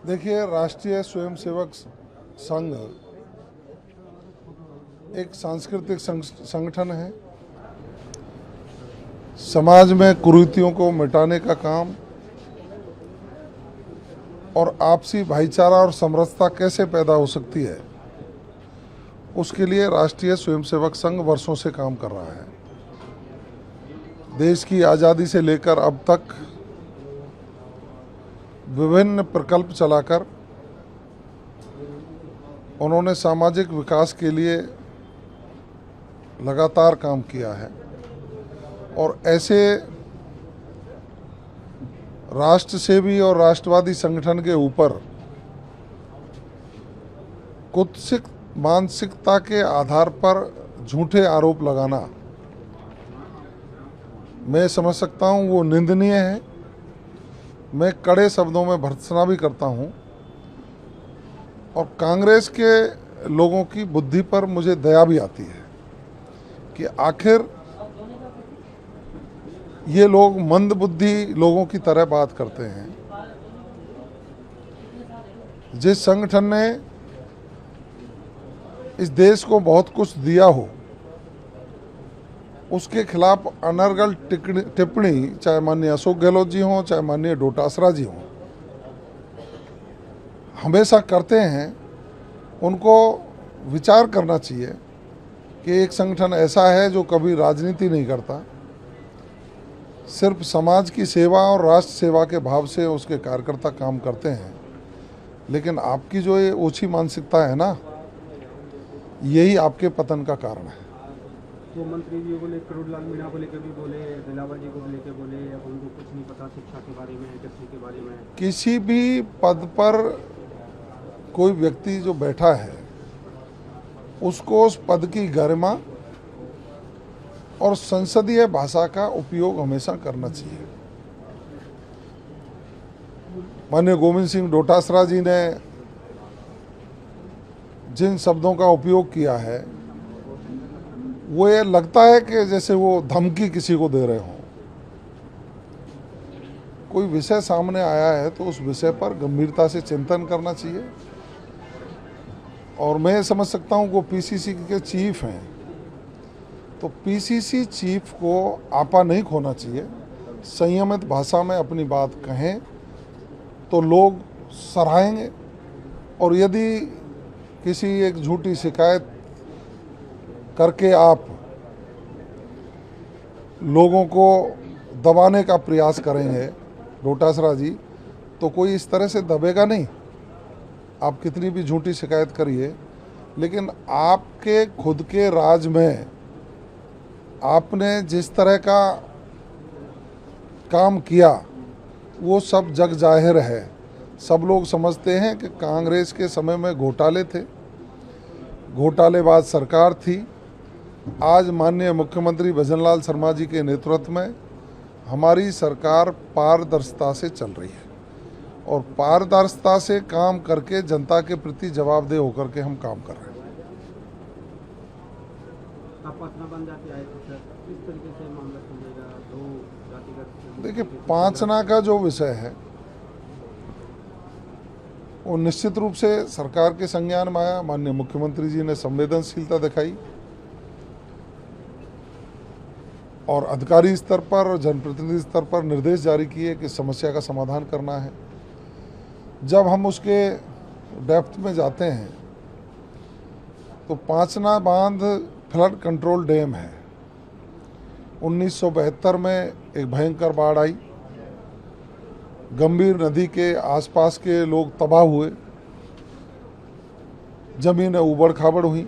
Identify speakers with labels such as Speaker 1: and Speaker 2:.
Speaker 1: देखिए, राष्ट्रीय स्वयंसेवक संघ एक सांस्कृतिक संगठन है। समाज में कुरीतियों को मिटाने का काम और आपसी भाईचारा और समरसता कैसे पैदा हो सकती है, उसके लिए राष्ट्रीय स्वयंसेवक संघ वर्षों से काम कर रहा है। देश की आज़ादी से लेकर अब तक विभिन्न प्रकल्प चलाकर उन्होंने सामाजिक विकास के लिए लगातार काम किया है और ऐसे राष्ट्र सेवी और राष्ट्रवादी संगठन के ऊपर कुत्सित मानसिकता के आधार पर झूठे आरोप लगाना, मैं समझ सकता हूं वो निंदनीय है। मैं कड़े शब्दों में भर्त्सना भी करता हूं और कांग्रेस के लोगों की बुद्धि पर मुझे दया भी आती है कि आखिर ये लोग मंदबुद्धि लोगों की तरह बात करते हैं। जिस संगठन ने इस देश को बहुत कुछ दिया हो, उसके खिलाफ अनर्गल टिप्पणी चाहे माननीय अशोक गहलोत जी हों, चाहे माननीय डोटासरा जी हों, हमेशा करते हैं। उनको विचार करना चाहिए कि एक संगठन ऐसा है जो कभी राजनीति नहीं करता, सिर्फ समाज की सेवा और राष्ट्र सेवा के भाव से उसके कार्यकर्ता काम करते हैं। लेकिन आपकी जो ये ओछी मानसिकता है ना, यही आपके पतन का कारण है।
Speaker 2: तो मंत्री जी बोले, करोड़लाल मीणा को लेकर भी बोले, दिलावर जी को लेकर बोले, अब उनको कुछ नहीं पता शिक्षा के बारे में, कृषि के बारे में।
Speaker 1: किसी भी पद पर कोई व्यक्ति जो बैठा है, उसको उस पद की गरिमा और संसदीय भाषा का उपयोग हमेशा करना चाहिए। माननीय गोविंद सिंह डोटासरा जी ने जिन शब्दों का उपयोग किया है, वो ये लगता है कि जैसे वो धमकी किसी को दे रहे हों। कोई विषय सामने आया है तो उस विषय पर गंभीरता से चिंतन करना चाहिए। और मैं समझ सकता हूं वो पीसीसी के चीफ हैं, तो पीसीसी चीफ को आपा नहीं खोना चाहिए। संयमित भाषा में अपनी बात कहें तो लोग सराहेंगे, और यदि किसी एक झूठी शिकायत करके आप लोगों को दबाने का प्रयास करेंगे डोटासरा जी, तो कोई इस तरह से दबेगा नहीं। आप कितनी भी झूठी शिकायत करिए, लेकिन आपके खुद के राज में आपने जिस तरह का काम किया वो सब जग जाहिर है। सब लोग समझते हैं कि कांग्रेस के समय में घोटाले थे, घोटालेबाज सरकार थी। आज माननीय मुख्यमंत्री भजनलाल शर्मा जी के नेतृत्व में हमारी सरकार पारदर्शिता से चल रही है और पारदर्शिता से काम करके जनता के प्रति जवाबदेह होकर के हम काम कर रहे हैं।
Speaker 2: आप पटना बन जाके आए तो सर किस तरीके से मामला सुनेगा? दो जातिगत,
Speaker 1: देखिए, पांचना का जो विषय है वो निश्चित रूप से सरकार के संज्ञान में आया। माननीय मुख्यमंत्री जी ने संवेदनशीलता दिखाई और अधिकारी स्तर पर और जनप्रतिनिधि स्तर पर निर्देश जारी किए कि समस्या का समाधान करना है। जब हम उसके डेप्थ में जाते हैं तो पांचना बांध फ्लड कंट्रोल डैम है। 1972 में एक भयंकर बाढ़ आई, गंभीर नदी के आसपास के लोग तबाह हुए, जमीनें उबड़ खाबड़ हुई।